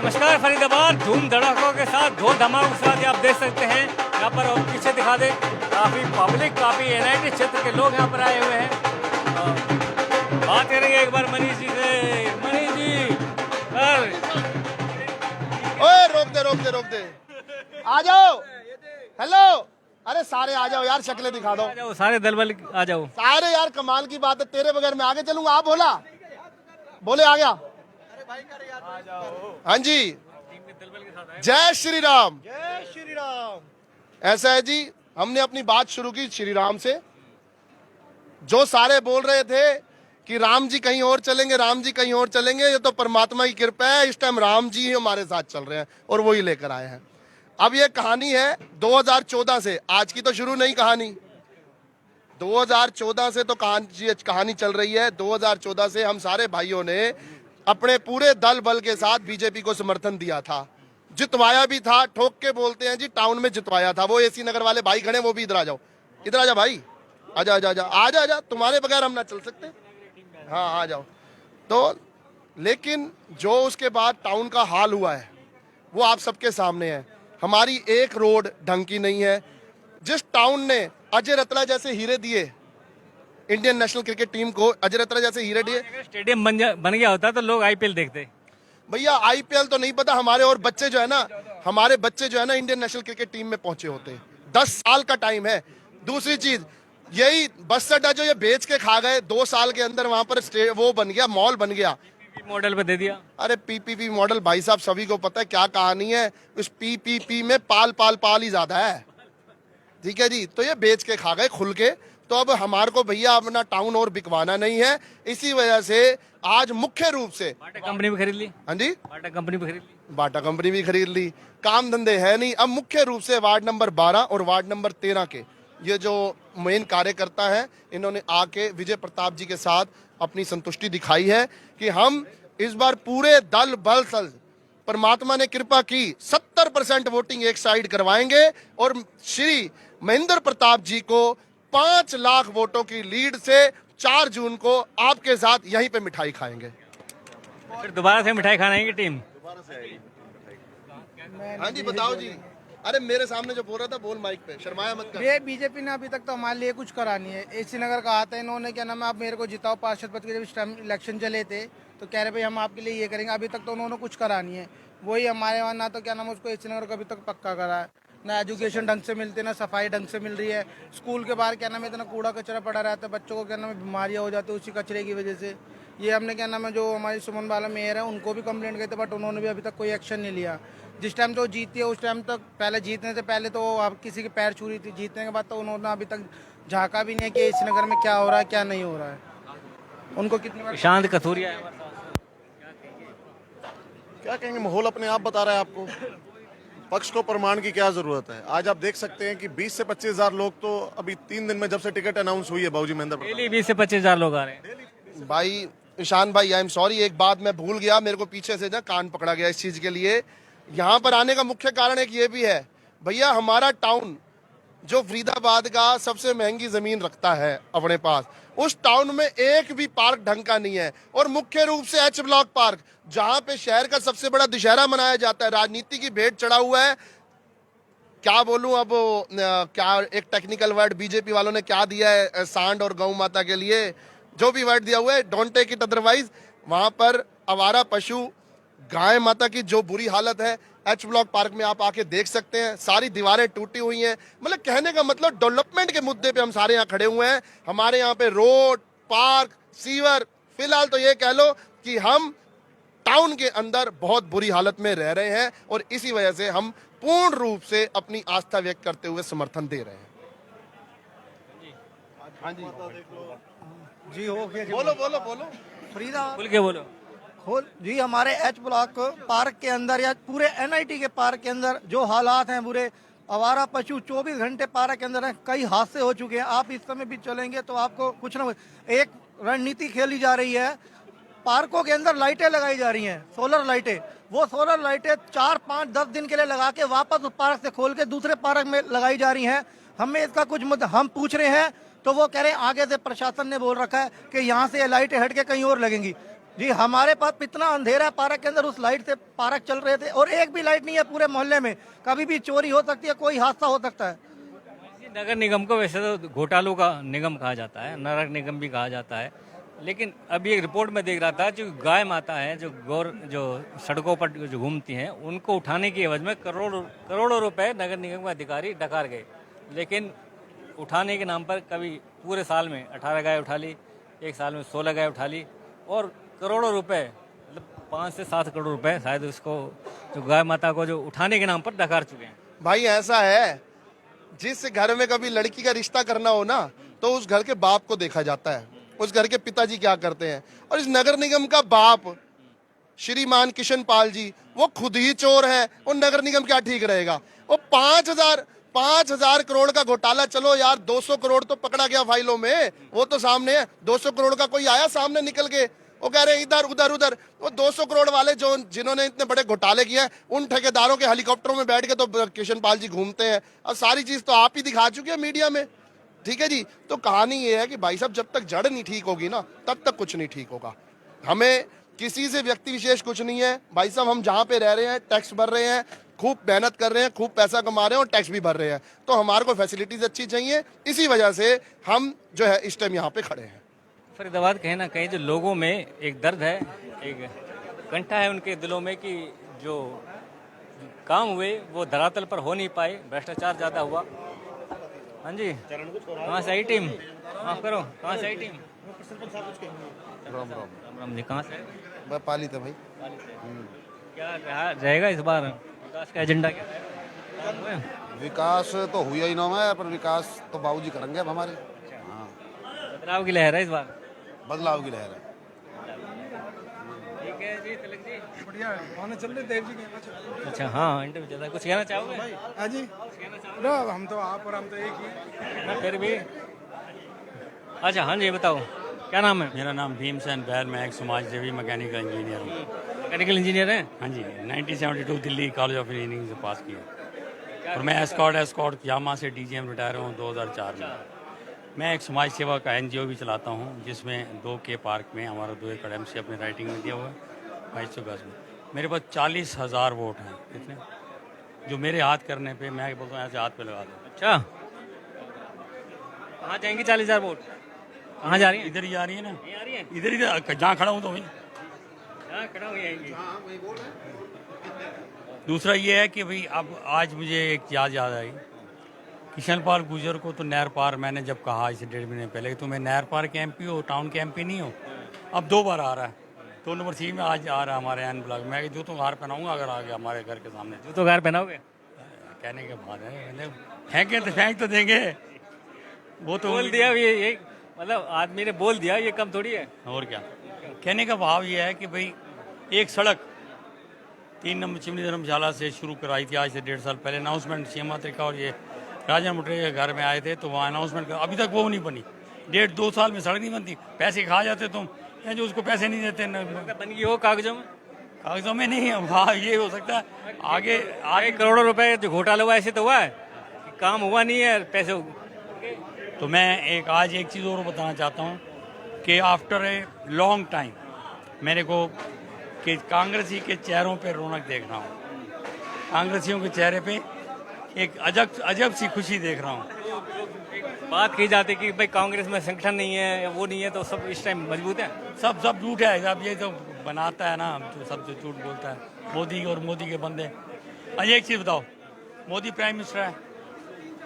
नमस्कार फरीदाबाद, धूम धड़ाकों के साथ ढोल धमाकों के साथ आप देख सकते हैं यहाँ पर। और पीछे दिखा दे, काफ़ी पब्लिक, काफ़ी एनआईटी क्षेत्र के लोग यहाँ पर आए हुए हैं। बात करेंगे एक बार मनीष जी से। मनीष जी सर, ओए रोक दे आ जाओ। हेलो, अरे सारे आ जाओ यार, शक्लें दिखा दो। आ जाओ सारे दल बल, आ जाओ सारे यार, कमाल की बात है, तेरे बगैर मैं आगे चलूंगा। आप बोले आ गया। हाँ जी, जय श्री राम। जय श्री राम। ऐसा है जी, हमने अपनी बात शुरू की श्री राम से। जो सारे बोल रहे थे कि राम जी कहीं और चलेंगे, राम जी कहीं और चलेंगे, ये तो परमात्मा की कृपा है, इस टाइम राम जी ही हमारे साथ चल रहे हैं और वही लेकर आए हैं। अब ये कहानी है 2014 से, आज की तो शुरू नहीं कहानी। 2014 से तो कहानी चल रही है। 2014 से हम सारे भाइयों ने अपने पूरे दल बल के साथ बीजेपी को समर्थन दिया था, जितवाया भी था। ठोक के बोलते हैं जी, टाउन में जितवाया था। वो एसी नगर वाले भाई खड़े, वो भी इधर आ जाओ, इधर आ जा भाई, आजा आजा आजा आजा आजा, तुम्हारे बगैर हम ना चल सकते। हाँ आ जाओ। तो लेकिन जो उसके बाद टाउन का हाल हुआ है वो आप सबके सामने है। हमारी एक रोड ढंग की नहीं है। जिस टाउन ने अजय रतला जैसे हीरे दिए इंडियन नेशनल क्रिकेट टीम को, अजय रतला जैसे हीरे दिए। स्टेडियम बन गया होता तो लोग आईपीएल देखते। भैया आईपीएल तो नहीं पता, हमारे और बच्चे जो है ना, इंडियन नेशनल क्रिकेट टीम में पहुंचे होते। 10 साल का टाइम है। दूसरी चीज, यही बस अड्डा जो ये बेच के खा गए 2 साल के अंदर, वहां पर वो बन गया, मॉल बन गया, मॉडल पे दे दिया। अरे पीपीपी मॉडल, भाई साहब सभी को पता है क्या कहानी है। उस पीपीपी में पाल ही ज्यादा है, ठीक है जी। तो ये बेच के खा गए खुल के। तो अब हमारे को भैया अपना टाउन और बिकवाना नहीं है। इसी वजह से आज मुख्य रूप से बाटा कंपनी भी खरीद ली। हाँ जी, बाटा कंपनी भी खरीद ली। बाटा कंपनी भी खरीद ली। काम धंधे है नहीं। अब मुख्य रूप से वार्ड नंबर 12 और वार्ड नंबर 13 के ये जो मेन कार्यकर्ता है, इन्होंने आके विजय प्रताप जी के साथ अपनी संतुष्टि दिखाई है कि हम इस बार पूरे दल बल परमात्मा ने कृपा की 70% वोटिंग एक साइड करवाएंगे और श्री महेंद्र प्रताप जी को 5 लाख वोटों की लीड से 4 जून को आपके साथ यहीं पे मिठाई खाएंगे। फिर दोबारा से मिठाई खाना है कि टीम? हाँ जी बताओ जी। अरे मेरे सामने जो बोल रहा था, बोल माइक पे, शर्माया मत कर। ये बीजेपी ने अभी तक तो हमारे लिए कुछ करा नहीं है। एसी नगर का आता है, इन्होंने क्या नाम है, आप मेरे को जिताओ पार्षद पद के, जब इस टाइम इलेक्शन चले थे तो कह रहे भाई हम आपके लिए ये करेंगे। अभी तक तो उन्होंने कुछ करा नहीं है। वही हमारे वहाँ ना तो क्या नाम है उसको एसी नगर को अभी तक पक्का करा है, ना एजुकेशन ढंग से मिलते, ना सफाई ढंग से मिल रही है। स्कूल के बाहर क्या नाम है इतना कूड़ा कचरा पड़ा रहता है, बच्चों को क्या नाम है बीमारियाँ हो जाती है उसी कचरे की वजह से। ये हमने क्या नाम है जो हमारी सुमन बाला मेयर है उनको भी कंप्लेंट किए थे, बट उन्होंने भी अभी तक कोई एक्शन नहीं लिया। जिस टाइम तो जीती है उस टाइम तक, पहले जीतने से पहले तो आप किसी के पैर छू रही थी, जीतने के बाद तो उन्होंने अभी तक झांका भी नहीं है कि इस नगर में क्या हो रहा है क्या नहीं हो रहा है। उनको कितनी बार शांत कथूरिया है। क्या कहेंगे, माहौल अपने आप बता रहा है आपको। पक्ष को प्रमाण की क्या जरूरत है। आज आप देख सकते हैं कि 20 से 25 हजार लोग तो अभी 3 दिन में जब से टिकट अनाउंस हुई है बाबूजी महेंद्र प्रताप। डेली 20 से 25 हजार लोग आ रहे हैं। भाई ईशान भाई, आई एम सॉरी, एक बात मैं भूल गया, मेरे को पीछे से ना कान पकड़ा गया इस चीज के लिए। यहाँ पर आने का मुख्य कारण एक ये भी है भैया, हमारा टाउन जो फरीदाबाद का सबसे महंगी जमीन रखता है अपने पास, उस टाउन में एक भी पार्क ढंग का नहीं है। और मुख्य रूप से एच ब्लॉक पार्क, जहां पे शहर का सबसे बड़ा दशहरा मनाया जाता है, राजनीति की भेंट चढ़ा हुआ है। क्या बोलूं अब, क्या एक टेक्निकल वर्ड बीजेपी वालों ने क्या दिया है सांड और गौ माता के लिए, जो भी वर्ड दिया हुआ है, डोंट टेक इट अदरवाइज। वहां पर आवारा पशु, गाय माता की जो बुरी हालत है, एच ब्लॉक पार्क में आप आके देख सकते हैं। सारी दीवारें टूटी हुई हैं। मतलब कहने का मतलब डेवलपमेंट के मुद्दे पे हम सारे यहाँ खड़े हुए हैं। हमारे यहाँ पे रोड, पार्क, सीवर, फिलहाल तो ये कह लो कि हम टाउन के अंदर बहुत बुरी हालत में रह रहे हैं और इसी वजह से हम पूर्ण रूप से अपनी आस्था व्यक्त करते हुए समर्थन दे रहे हैं। हाँ जी जी हो गया। बोलो बोलो बोलो। फरीदा खुल के बोलो। खोल जी। हमारे एच ब्लॉक पार्क के अंदर या पूरे एनआईटी के पार्क के अंदर जो हालात हैं बुरे, आवारा पशु 24 घंटे पार्क के अंदर हैं। कई हादसे हो चुके हैं। आप इस समय भी चलेंगे तो आपको कुछ ना, एक रणनीति खेली जा रही है। पार्कों के अंदर लाइटें लगाई जा रही हैं, सोलर लाइटें। वो सोलर लाइटें 4, 5, 10 दिन के लिए लगा के वापस उस पार्क से खोल के दूसरे पार्क में लगाई जा रही हैं। हमें इसका कुछ हम पूछ रहे हैं तो वो कह रहे हैं आगे से प्रशासन ने बोल रखा है कि यहाँ से ये लाइटें हट के कहीं और लगेंगी। जी हमारे पास इतना अंधेरा है पार्क के अंदर, उस लाइट से पार्क चल रहे थे और एक भी लाइट नहीं है पूरे मोहल्ले में। कभी भी चोरी हो सकती है, कोई हादसा हो सकता है। नगर निगम को वैसे तो घोटालों का निगम कहा जाता है, नगर निगम भी कहा जाता है, लेकिन अभी एक रिपोर्ट में देख रहा था जो गाय माता है जो सड़कों पर जो घूमती हैं उनको उठाने की एवज में करोड़ों रुपए नगर निगम के अधिकारी डकार गए, लेकिन उठाने के नाम पर कभी पूरे साल में 18 गाय उठा ली, एक साल में 16 गाय उठा ली और करोड़ों रुपए, मतलब 5 से 7 करोड़ रुपए शायद उसको जो गाय माता को जो उठाने के नाम पर डकार चुके हैं। भाई ऐसा है, जिस घर में कभी लड़की का रिश्ता करना हो ना तो उस घर के बाप को देखा जाता है, उस घर के पिताजी क्या करते हैं। और इस नगर निगम का बाप श्रीमान किशन पाल जी वो खुद ही चोर है, वो नगर निगम क्या ठीक रहेगा। वो 5,000 करोड़ का घोटाला, चलो यार 200 करोड़ तो पकड़ा गया फाइलों में, वो तो सामने है। 200 करोड़ का कोई आया सामने निकल के, वो कह रहे हैं इधर उधर उधर। वो 200 करोड़ वाले जो जिन्होंने इतने बड़े घोटाले किए हैं उन ठेकेदारों के हेलीकॉप्टरों में बैठ के तो किशन पाल जी घूमते हैं, और सारी चीज तो आप ही दिखा चुके हैं मीडिया में। ठीक है जी, तो कहानी ये है कि भाई साहब जब तक जड़ नहीं ठीक होगी ना तब तक कुछ नहीं ठीक होगा। हमें किसी से व्यक्ति विशेष कुछ नहीं है भाई साहब, हम जहाँ पे रह रहे हैं टैक्स भर रहे हैं, खूब मेहनत कर रहे हैं, खूब पैसा कमा रहे हैं और टैक्स भी भर रहे हैं, तो हमारे को फैसिलिटीज अच्छी चाहिए। इसी वजह से हम जो है इस टाइम यहाँ पे खड़े हैं। फरीदाबाद कहीं ना कहीं जो लोगों में एक दर्द है, एक कंठा है उनके दिलों में कि जो काम हुए वो धरातल पर हो नहीं पाए, भ्रष्टाचार ज़्यादा हुआ। हाँ जी, कहाँ से आई टीम? माफ करो, कहाँ से आई टीम? राम राम जी, कहाँ से? पाली था भाई। क्या रहेगा इस बार विकास का एजेंडा क्या है? विकास तो हुआ ही ना है, पर विकास तो बाबूजी करेंगे अब हमारे। हाँ, बदलाव की लहर है इस बार, बदलाव की लहर है। ठीक है जी, तिलक जी बढ़िया है, चल रहे देव जी के। अच्छा हाँ, इंटरव्यू चल रहा है, कुछ कहना चाहोगे? हाँ जी, हम तो आप और हम तो एक ही। ना फिर भी अच्छा, हाँ जी बताओ क्या नाम है? मेरा नाम भीमसेन बैर, मैं एक समाजसेवी मैकेनिकल इंजीनियर हूँ। मैकेनिकल इंजीनियर हैं? हाँ जी, 1972 दिल्ली कॉलेज ऑफ इंजीनियरिंग से पास किया और मैं एस्कॉर्ट यामा से डीजीएम रिटायर हूँ 2004 में। मैं एक समाज सेवा का एनजीओ भी चलाता हूँ, जिसमें 2K पार्क में हमारा 2 एकड़ एमसी अपने राइटिंग में दिया हुआ है 2200 गज में। मेरे पास 40,000 वोट हैं, इतने जो मेरे हाथ करने पे मैं बोलता हूँ ऐसे हाथ पे लगा दो। अच्छा, कहाँ जाएंगे 40,000 वोट? कहाँ जा रही है? इधर ही जा रही है ना, नहीं आ रही है? इधर ही जहाँ खड़ा हूँ तो वहीं। हाँ खड़ा हुई आएंगी। दूसरा ये है कि भाई अब आज मुझे एक याद आई, किशन पाल गुर्जर को तो नहर पार मैंने जब कहा इसे 1.5 महीने पहले कि तुम्हें नहर पार के एमपी हो, टाउन के एमपी नहीं हो, अब 2 बार आ रहा है। 2 नंबर 3 में आज आ रहा है हमारे एन ब्लॉक में। जूतों हार पहनाऊंगा अगर आ गया हमारे घर के सामने। जूतों हार पहनाओगे? कहने के बाद है, फेंके तो फेंक तो देंगे, वो तो बोल दिया ये मतलब आदमी ने बोल दिया, ये कम थोड़ी है। और क्या, कहने का भाव ये है कि भाई एक सड़क 3 नंबर चिमनी धर्मशाला से शुरू कराई थी आज से 1.5 साल पहले। अनाउंसमेंट सीमा त्रिका और ये राजा मुटरे के घर में आए थे तो वहाँ अनाउंसमेंट कर, अभी तक वो नहीं बनी। 1.5-2 साल में सड़क नहीं बनती। पैसे खा जाते तुम, या जो उसको पैसे नहीं देते बन गई हो कागजों में? कागजों में नहीं है, हाँ ये हो सकता है। आगे करोड़ों रुपए जो घोटाला हुआ ऐसे तो हुआ है, काम हुआ नहीं है, पैसे। तो मैं आज एक चीज़ और बताना चाहता हूँ कि आफ्टर ए लॉन्ग टाइम मेरे को कि कांग्रेसी के चेहरों पे रौनक देख रहा हूँ, कांग्रेसियों के चेहरे पे एक अजब सी खुशी देख रहा हूँ। बात की जाती कि भाई कांग्रेस में संगठन नहीं है या वो नहीं है, तो सब इस टाइम मजबूत है। सब झूठ है, अब ये तो बनाता है ना, तो सब जो झूठ बोलता है मोदी और मोदी के बंदे। अच्छा एक चीज़ बताओ, मोदी प्राइम मिनिस्टर है,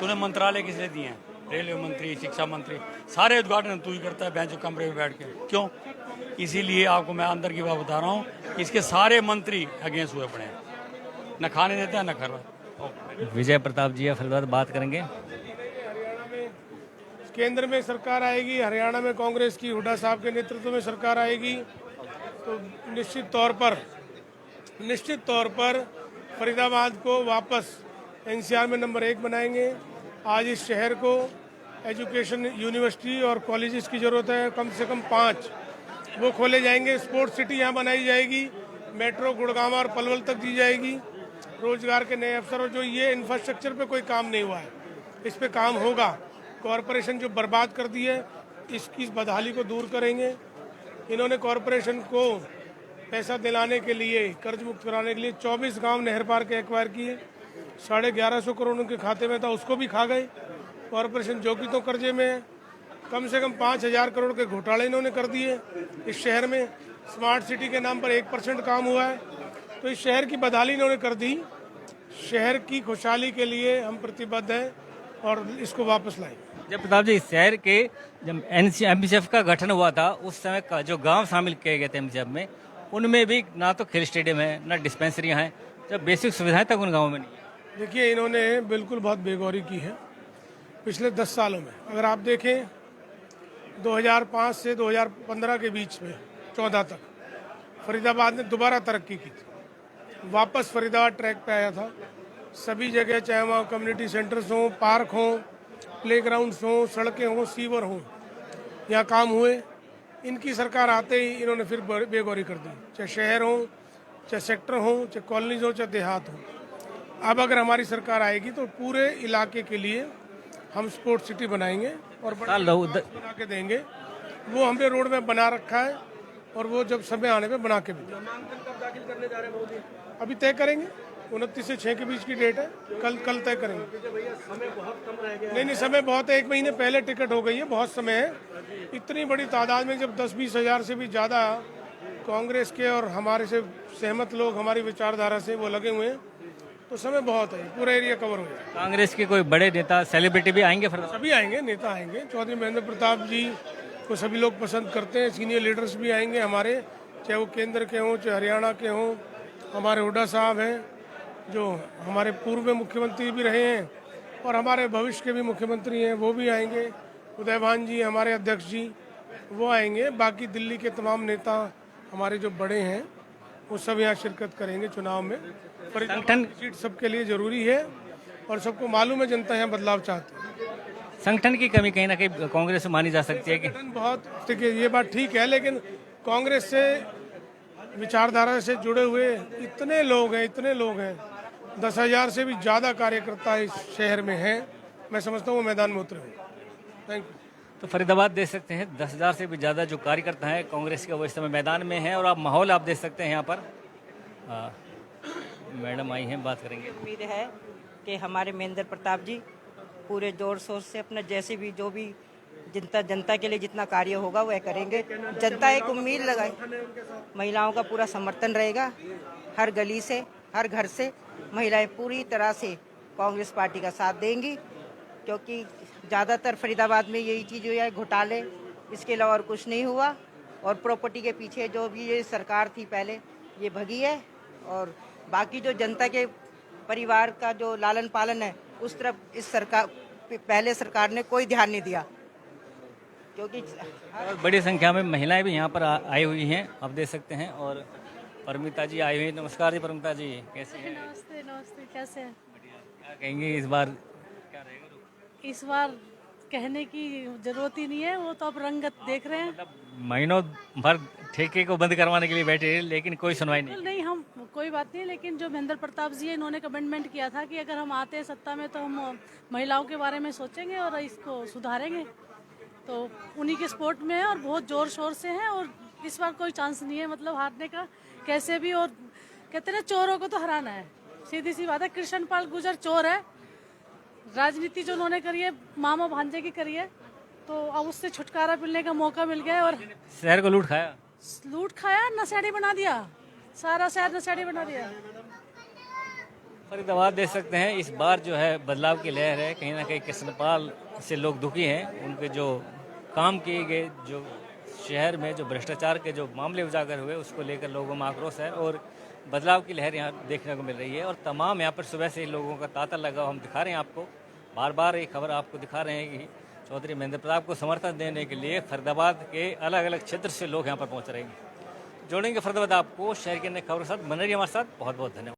तूने मंत्रालय किसने दिए हैं? रेलवे मंत्री, शिक्षा मंत्री, सारे उद्घाटन तू ही करता है बेंच कमरे में बैठ के। क्यों? इसीलिए आपको मैं अंदर की बात बता रहा हूँ, इसके सारे मंत्री अगेंस्ट हुए पड़े हैं, न खाने देता है न कर रहा। विजय प्रताप जी फरीदाबाद बात करेंगे। केंद्र में सरकार आएगी, हरियाणा में कांग्रेस की हुड्डा साहब के नेतृत्व में सरकार आएगी, तो निश्चित तौर पर फरीदाबाद को वापस एनसीआर में नंबर 1 बनाएंगे। आज इस शहर को एजुकेशन यूनिवर्सिटी और कॉलेजेस की ज़रूरत है, कम से कम 5 वो खोले जाएंगे। स्पोर्ट्स सिटी यहाँ बनाई जाएगी, मेट्रो गुड़गांव और पलवल तक दी जाएगी, रोजगार के नए अवसर। और जो ये इंफ्रास्ट्रक्चर पे कोई काम नहीं हुआ है, इस पे काम होगा। कॉरपोरेशन जो बर्बाद कर दी है, इसकी बदहाली को दूर करेंगे। इन्होंने कॉरपोरेशन को पैसा दिलाने के लिए, कर्ज मुक्त कराने के लिए 24 गांव नहर पार के एक्वायर किए। 1150 करोड़ उनके खाते में था, उसको भी खा गए। कॉरपोरेशन जो कि तो कर्जे में है। कम से कम 5000 करोड़ के घोटाले इन्होंने कर दिए इस शहर में। स्मार्ट सिटी के नाम पर 1% काम हुआ है। तो इस शहर की बदहाली इन्होंने कर दी। शहर की खुशहाली के लिए हम प्रतिबद्ध हैं और इसको वापस लाएंगे। जब प्रताप जी, इस शहर के जब एमपीसीएफ का गठन हुआ था, उस समय का जो गांव शामिल किए गए थे एमपीसीएफ में, उनमें भी ना तो खेल स्टेडियम है, ना डिस्पेंसरियां हैं, जब बेसिक सुविधाएं तक उन गाँव में नहीं है। देखिए, इन्होंने बिल्कुल बहुत बेगौरी की है पिछले 10 सालों में। अगर आप देखें 2005 से 2015 के बीच में 14 तक फरीदाबाद ने दोबारा तरक्की की थी। वापस फरीदाबाद ट्रैक पे आया था। सभी जगह, चाहे वहाँ कम्युनिटी सेंटर्स हों, पार्क हों, प्लेग्राउंड्स हों, सड़कें हों, सीवर हों, यहाँ काम हुए। इनकी सरकार आते ही इन्होंने फिर बेगौरी कर दी। चाहे शहर हो, चाहे सेक्टर हो, चाहे कॉलोनीज हो, चाहे देहात हो। अब अगर हमारी सरकार आएगी तो पूरे इलाके के लिए हम स्पोर्ट्स सिटी बनाएंगे और बना के देंगे। वो हमने रोड में बना रखा है और वो जब समय आने पे बना के भी देंगे। अभी तय करेंगे, 29 से 6 के बीच की डेट है। कल तय करेंगे। नहीं, समय बहुत है। 1 महीने पहले टिकट हो गई है, बहुत समय है। इतनी बड़ी तादाद में जब 10-20 हज़ार से भी ज़्यादा कांग्रेस के और हमारे से सहमत लोग हमारी विचारधारा से वो लगे हुए हैं, तो समय बहुत है। पूरा एरिया कवर हो जाएगा। कांग्रेस के कोई बड़े नेता, सेलिब्रिटी भी आएंगे फरीदाबाद? सभी आएंगे, नेता आएंगे। चौधरी महेंद्र प्रताप जी को सभी लोग पसंद करते हैं। सीनियर लीडर्स भी आएंगे हमारे, चाहे वो केंद्र के हों, चाहे हरियाणा के हों। हमारे हुड्डा साहब हैं जो हमारे पूर्व में मुख्यमंत्री भी रहे हैं और हमारे भविष्य के भी मुख्यमंत्री हैं, वो भी आएंगे। उदयभान जी हमारे अध्यक्ष जी, वो आएंगे। बाकी दिल्ली के तमाम नेता हमारे जो बड़े हैं वो सब यहाँ शिरकत करेंगे चुनाव में। फरीदाबाद सीट सबके लिए जरूरी है और सबको मालूम है जनता यहाँ बदलाव चाहती है। संगठन की कमी कहीं ना कहीं कांग्रेस से मानी जा सकती है कि संगठन बहुत, देखिए ये बात ठीक है, लेकिन कांग्रेस से विचारधारा से जुड़े हुए इतने लोग हैं 10,000 से भी ज़्यादा कार्यकर्ता इस शहर में हैं। मैं समझता हूँ वो मैदान में उतरे हुए। Thank you. तो फरीदाबाद देख सकते हैं 10,000 से भी ज़्यादा जो कार्यकर्ता हैं कांग्रेस के, वो इस समय मैदान में हैं। और आप माहौल आप देख सकते हैं यहाँ पर। मैडम आई हैं, बात करेंगे। उम्मीद है कि हमारे महेंद्र प्रताप जी पूरे जोर शोर से अपना जैसे भी जो भी जनता के लिए जितना कार्य होगा वह करेंगे। जनता एक उम्मीद लगाए, महिलाओं का पूरा समर्थन रहेगा। हर गली से, हर घर से महिलाएं पूरी तरह से कांग्रेस पार्टी का साथ देंगी, क्योंकि ज़्यादातर फरीदाबाद में यही चीज़ हुई है, घोटाले, इसके अलावा और कुछ नहीं हुआ। और प्रॉपर्टी के पीछे जो भी ये सरकार थी पहले, ये भगी है। और बाकी जो जनता के परिवार का जो लालन पालन है, उस तरफ इस सरकार, पहले सरकार ने कोई ध्यान नहीं दिया। क्योंकि और बड़ी संख्या में महिलाएं भी यहाँ पर आई हुई हैं, आप देख सकते हैं। और परमिता जी आई हुई। नमस्कार जी परमिता जी, कैसे हैं? नमस्ते नमस्ते, कैसे हैं? क्या कहेंगे इस बार क्या रहेगा? इस बार कहने की जरूरत ही नहीं है, वो तो अब रंगत देख रहे हैं। मतलब महीनों भर ठेके को बंद करवाने के लिए बैठे, लेकिन कोई सुनवाई नहीं। नहीं, हम कोई बात नहीं, लेकिन जो महेंद्र प्रताप जी है, इन्होंने कमिटमेंट किया था कि अगर हम आते हैं सत्ता में तो हम महिलाओं के बारे में सोचेंगे और इसको सुधारेंगे। तो उन्हीं के सपोर्ट में है और बहुत जोर शोर से हैं। और इस बार कोई चांस नहीं है मतलब हारने का कैसे भी। और कहते हैं चोरों को तो हराना है, सीधी सी बात है। कृष्ण पाल गुर्जर चोर है। राजनीति जो उन्होंने करी है, मामा भांजे की करी है, तो अब उससे छुटकारा मिलने का मौका मिल गया। और शहर को लूट खाया, नशेड़ी बना दिया, सारा शहर नशेड़ी बना दिया। फरीदाबाद देख सकते हैं, इस बार जो है बदलाव की लहर है। कहीं ना कहीं कृष्णपाल से लोग दुखी हैं। उनके जो काम किए गए, जो शहर में जो भ्रष्टाचार के जो मामले उजागर हुए, उसको लेकर लोगों में आक्रोश है और बदलाव की लहर यहाँ देखने को मिल रही है। और तमाम यहाँ पर सुबह से लोगों का तांता लगा, हम दिखा रहे हैं आपको, बार बार ये खबर आपको दिखा रहे हैं कि चौधरी महेंद्र प्रताप को समर्थन देने के लिए फरीदाबाद के अलग अलग क्षेत्र से लोग यहाँ पर पहुँच रहे हैं। जोड़ेंगे फरीदाबाद आपको शहर के नए खबरों के साथ। बने रहिए हमारे साथ। बहुत बहुत धन्यवाद।